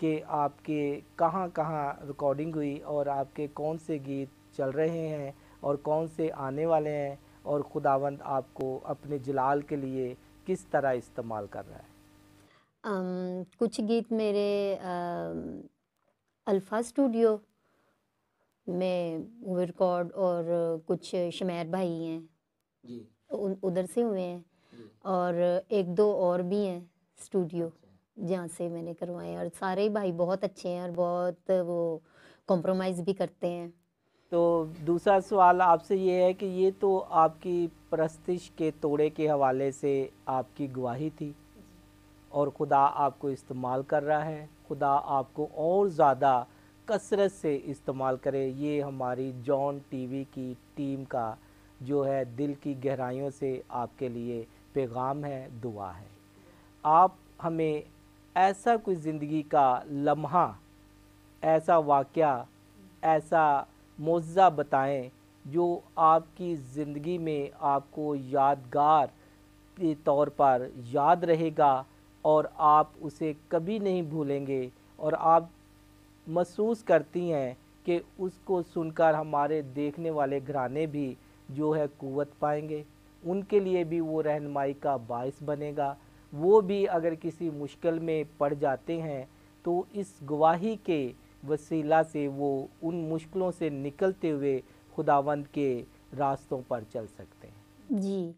کہ آپ کے کہاں کہاں ریکارڈنگ ہوئی اور آپ کے کون سے گیت چل رہے ہیں اور کون سے آنے والے ہیں، اور خداوند آپ کو اپنے جلال کے لیے کس طرح استعمال کر رہا ہے؟ کچھ گیت میرے الفا اسٹوڈیو میں ہوئے ریکارڈ، اور کچھ شمیر بھائی ہیں جی ادھر سے ہوئے ہیں، جی اور ایک دو اور بھی ہیں اسٹوڈیو جہاں سے میں نے کروائے، اور سارے بھائی بہت اچھے ہیں اور بہت وہ کمپرومائز بھی کرتے ہیں۔ تو دوسرا سوال آپ سے یہ ہے کہ یہ تو آپ کی پرستش کے توڑے کے حوالے سے آپ کی گواہی تھی، اور خدا آپ کو استعمال کر رہا ہے، خدا آپ کو اور زیادہ کثرت سے استعمال کرے، یہ ہماری جون ٹی وی کی ٹیم کا جو ہے دل کی گہرائیوں سے آپ کے لیے پیغام ہے، دعا ہے۔ آپ ہمیں ایسا کوئی زندگی کا لمحہ، ایسا واقعہ، ایسا معجزہ بتائیں جو آپ کی زندگی میں آپ کو یادگار کے طور پر یاد رہے گا اور آپ اسے کبھی نہیں بھولیں گے، اور آپ محسوس کرتی ہیں کہ اس کو سن کر ہمارے دیکھنے والے گھرانے بھی جو ہے قوت پائیں گے، ان کے لیے بھی وہ رہنمائی کا باعث بنے گا، وہ بھی اگر کسی مشکل میں پڑ جاتے ہیں تو اس گواہی کے وسیلہ سے وہ ان مشکلوں سے نکلتے ہوئے خداوند کے راستوں پر چل سکتے ہیں۔ جی،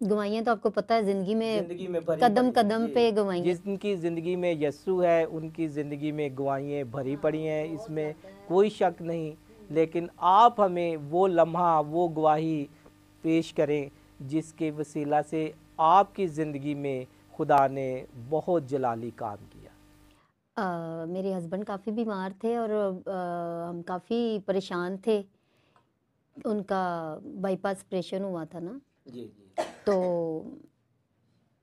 گوائیاں تو آپ کو پتہ ہے زندگی میں بھری قدم پڑی قدم جی، پہ گوائیاں۔ جن کی زندگی میں یسوع ہے ان کی زندگی میں گواہیاں بھری پڑی ہیں، اس میں کوئی شک نہیں، لیکن آپ ہمیں وہ لمحہ، وہ گواہی پیش کریں جس کے وسیلہ سے آپ کی زندگی میں خدا نے بہت جلالی کام کیا۔ میرے ہسبینڈ کافی بیمار تھے اور ہم کافی پریشان تھے، ان کا بائی پاس آپریشن ہوا تھا نا، جی جی تو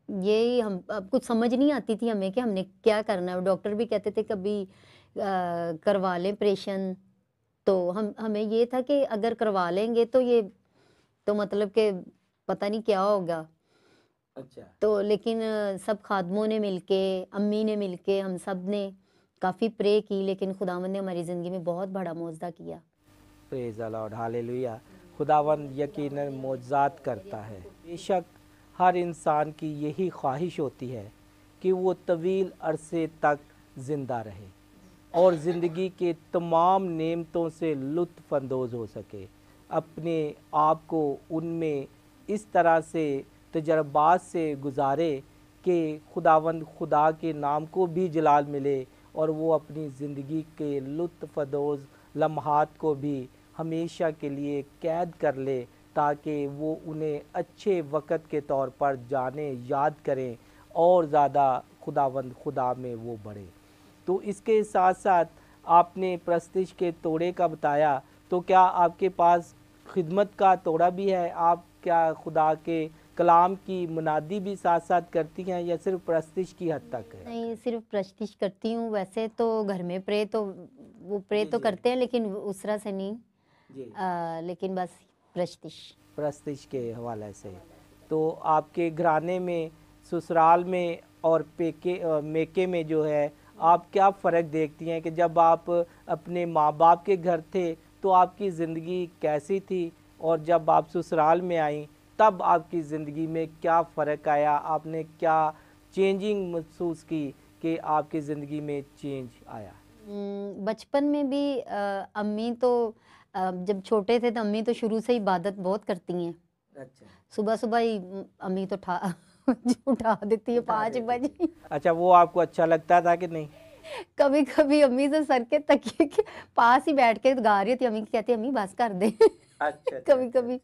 یہی ہم اب کچھ سمجھ نہیں آتی تھی ہمیں کہ ہم نے کیا کرنا ہے، ڈاکٹر بھی کہتے تھے کبھی کروا لیں آپریشن، تو ہمیں یہ تھا کہ اگر کروا لیں گے تو یہ تو مطلب کہ پتہ نہیں کیا ہوگا، اچھا تو لیکن سب خادموں نے مل کے، امی نے مل کے، ہم سب نے کافی پرے کی، لیکن خداوند نے ہماری زندگی میں بہت بڑا معجزہ کیا۔ پریز دی لارڈ، ہالےلویا۔ خداوند یقیناً معجزات کرتا ہے۔ بے شک ہر انسان کی یہی خواہش ہوتی ہے کہ وہ طویل عرصے تک زندہ رہے اور زندگی کے تمام نعمتوں سے لطف اندوز ہو سکے، اپنے آپ کو ان میں اس طرح سے تجربات سے گزارے کہ خداوند خدا کے نام کو بھی جلال ملے، اور وہ اپنی زندگی کے لطف اندوز لمحات کو بھی ہمیشہ کے لیے قید کر لے، تاکہ وہ انہیں اچھے وقت کے طور پر جانیں، یاد کریں، اور زیادہ خداوند خدا میں وہ بڑھے۔ تو اس کے ساتھ ساتھ آپ نے پرستش کے توڑے کا بتایا، تو کیا آپ کے پاس خدمت کا توڑا بھی ہے؟ آپ کیا خدا کے کلام کی منادی بھی ساتھ ساتھ کرتی ہیں یا صرف پرستش کی حد تک ہے؟ نہیں، صرف پرستش کرتی ہوں، ویسے تو گھر میں پرے تو وہ پرے تو کرتے ہیں لیکن اس طرح سے نہیں، جی لیکن بس پرستش کے حوالے سے۔ تو آپ کے گھرانے میں، سسرال میں اور میکے میں جو ہے، آپ کیا فرق دیکھتی ہیں کہ جب آپ اپنے ماں باپ کے گھر تھے تو آپ کی زندگی کیسی تھی، اور جب آپ سسرال میں آئیں تب آپ کی زندگی میں کیا فرق آیا؟ آپ نے کیا چینجنگ محسوس کی کہ آپ کی زندگی میں چینج آیا؟ بچپن میں بھی امی تو جب چھوٹے تھے تو امی تو شروع سے عبادت بہت کرتی ہیں، اچھا صبح صبح ہی امی تو اٹھا دیتی ہے 5 بجے۔ اچھا، وہ آپ کو اچھا لگتا تھا کہ نہیں؟ کبھی کبھی امی سے سر کے تکیے کے پاس ہی بیٹھ کے گا رہی ہوتی، امی کہتی امی بس کر دیں کبھی کبھی،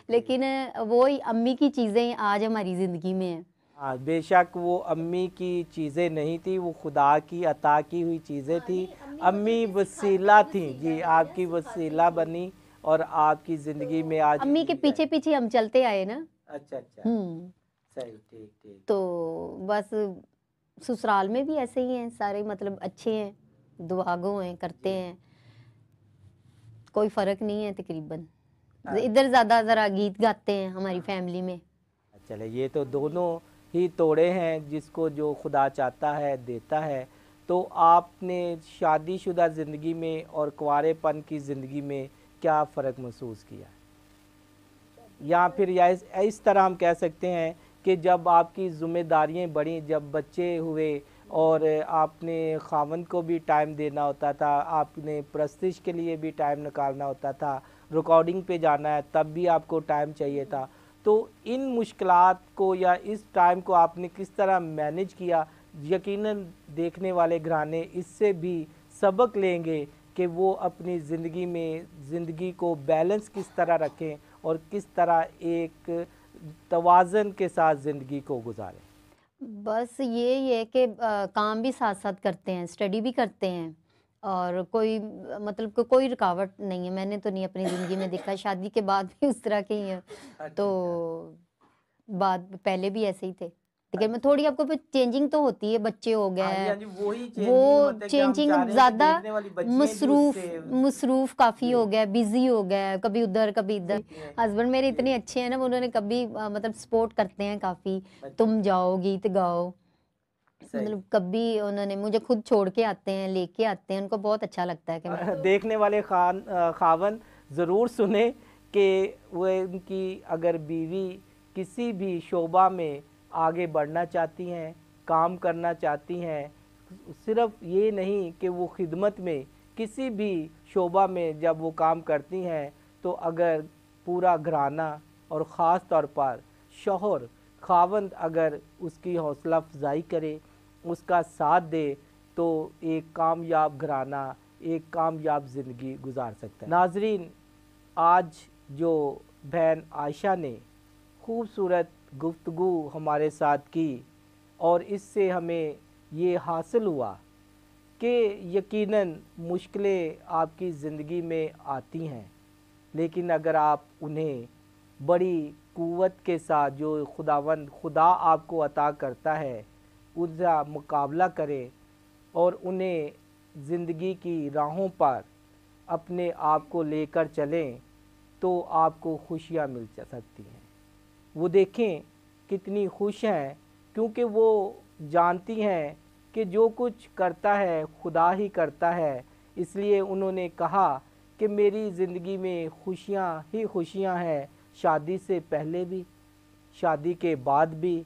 لیکن وہی امی کی چیزیں آج ہماری زندگی میں ہیں۔ ہاں، بے شک وہ امی کی چیزیں نہیں تھی، وہ خدا کی عطا کی ہوئی چیزیں تھیں، امی وسیلہ تھیں، جی آپ کی وسیلہ بنی اور آپ کی زندگی میں آج امی کے پیچھے پیچھے ہم چلتے آئے نا۔ اچھا اچھا، صحیح، ٹھیک ٹھیک۔ تو بس سسرال میں بھی ایسے ہی ہیں سارے، مطلب اچھے ہیں، دعا گو ہیں، کرتے ہیں، کوئی فرق نہیں ہے تقریباً۔ ادھر زیادہ ذرا گیت گاتے ہیں ہماری فیملی میں۔ چلے، یہ تو دونوں ہی توڑے ہیں جس کو جو خدا چاہتا ہے دیتا ہے۔ تو آپ نے شادی شدہ زندگی میں اور کنوارے پن کی زندگی میں کیا فرق محسوس کیا؟ یا پھر اس طرح ہم کہہ سکتے ہیں کہ جب آپ کی ذمہ داریاں بڑھیں، جب بچے ہوئے اور آپ نے خاوند کو بھی ٹائم دینا ہوتا تھا، آپ نے پرستش کے لیے بھی ٹائم نکالنا ہوتا تھا، ریکارڈنگ پہ جانا ہے تب بھی آپ کو ٹائم چاہیے تھا، تو ان مشکلات کو یا اس ٹائم کو آپ نے کس طرح مینیج کیا؟ یقیناً دیکھنے والے گھرانے اس سے بھی سبق لیں گے کہ وہ اپنی زندگی میں زندگی کو بیلنس کس طرح رکھیں اور کس طرح ایک توازن کے ساتھ زندگی کو گزاریں۔ بس یہی ہے کہ کام بھی ساتھ ساتھ کرتے ہیں، اسٹڈی بھی کرتے ہیں، اور کوئی مطلب کہ کوئی رکاوٹ نہیں ہے، میں نے تو نہیں اپنی زندگی میں دیکھا، شادی کے بعد بھی اس طرح کے ہی ہیں، تو بعد پہلے بھی ایسے ہی تھے، لیکن میں تھوڑی آپ کو پھر چینجنگ تو ہوتی ہے، بچے ہو گئے ہیں، وہی وہ مطلب کہ ہم چینجنگ چاہ رہے ہیں کہ زیادہ دیکھنے والی بچیاں بھی اس سے مصروف کافی جی ہو گیا، بزی ہو گیا، کبھی ادھر کبھی ادھر۔ ہسبینڈ میرے اتنے اچھے ہیں نا، انہوں نے کبھی مطلب سپورٹ کرتے ہیں کافی، تم جاؤ گیت گاؤ، مطلب کبھی انہوں نے مجھے خود چھوڑ کے آتے ہیں، لے کے آتے ہیں، ان کو بہت اچھا لگتا ہے کہ میں دیکھنے والے خاون ضرور سنیں کہ وہ ان کی اگر بیوی کسی بھی شعبہ میں آگے بڑھنا چاہتی ہیں، کام کرنا چاہتی ہیں، صرف یہ نہیں کہ وہ خدمت میں کسی بھی شعبہ میں جب وہ کام کرتی ہیں تو اگر پورا گھرانہ اور خاص طور پر شوہر خاوند اگر اس کی حوصلہ افزائی کرے، اس کا ساتھ دے، تو ایک کامیاب گھرانہ ایک کامیاب زندگی گزار سکتا ہے۔ ناظرین، آج جو بہن عائشہ نے خوبصورت گفتگو ہمارے ساتھ کی اور اس سے ہمیں یہ حاصل ہوا کہ یقیناً مشکلیں آپ کی زندگی میں آتی ہیں، لیکن اگر آپ انہیں بڑی قوت کے ساتھ جو خدا آپ کو عطا کرتا ہے ان کا مقابلہ کریں اور انہیں زندگی کی راہوں پر اپنے آپ کو لے کر چلیں تو آپ کو خوشیاں مل سکتی ہیں۔ وہ دیکھیں کتنی خوش ہیں کیونکہ وہ جانتی ہیں کہ جو کچھ کرتا ہے خدا ہی کرتا ہے، اس لیے انہوں نے کہا کہ میری زندگی میں خوشیاں ہی خوشیاں ہیں، شادی سے پہلے بھی، شادی کے بعد بھی،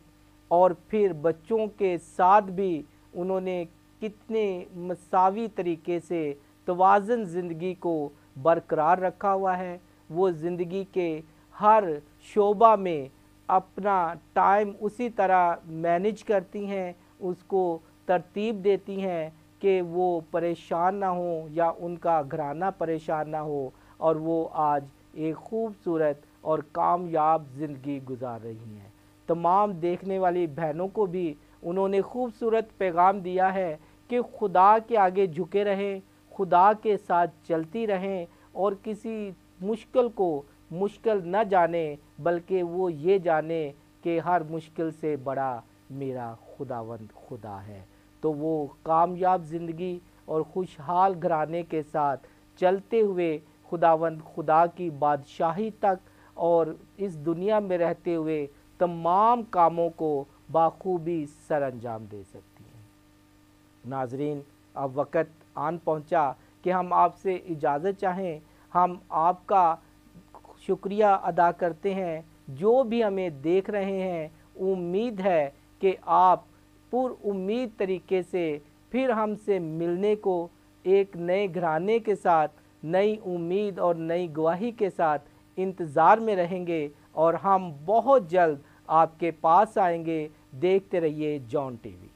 اور پھر بچوں کے ساتھ بھی انہوں نے کتنے مساوی طریقے سے توازن زندگی کو برقرار رکھا ہوا ہے۔ وہ زندگی کے ہر شعبہ میں اپنا ٹائم اسی طرح مینیج کرتی ہیں، اس کو ترتیب دیتی ہیں کہ وہ پریشان نہ ہوں یا ان کا گھرانہ پریشان نہ ہو، اور وہ آج ایک خوبصورت اور کامیاب زندگی گزار رہی ہیں۔ تمام دیکھنے والی بہنوں کو بھی انہوں نے خوبصورت پیغام دیا ہے کہ خدا کے آگے جھکے رہیں، خدا کے ساتھ چلتی رہیں اور کسی مشکل کو مشکل نہ جانیں، بلکہ وہ یہ جانیں کہ ہر مشکل سے بڑا میرا خداوند خدا ہے۔ تو وہ کامیاب زندگی اور خوشحال گھرانے کے ساتھ چلتے ہوئے خداوند خدا کی بادشاہی تک اور اس دنیا میں رہتے ہوئے تمام کاموں کو بخوبی سر انجام دے سکتی ہیں۔ ناظرین، اب وقت آن پہنچا کہ ہم آپ سے اجازت چاہیں۔ ہم آپ کا شکریہ ادا کرتے ہیں جو بھی ہمیں دیکھ رہے ہیں۔ امید ہے کہ آپ پر امید طریقے سے پھر ہم سے ملنے کو ایک نئے گھرانے کے ساتھ، نئی امید اور نئی گواہی کے ساتھ انتظار میں رہیں گے، اور ہم بہت جلد آپ کے پاس آئیں گے۔ دیکھتے رہیے جون ٹی وی۔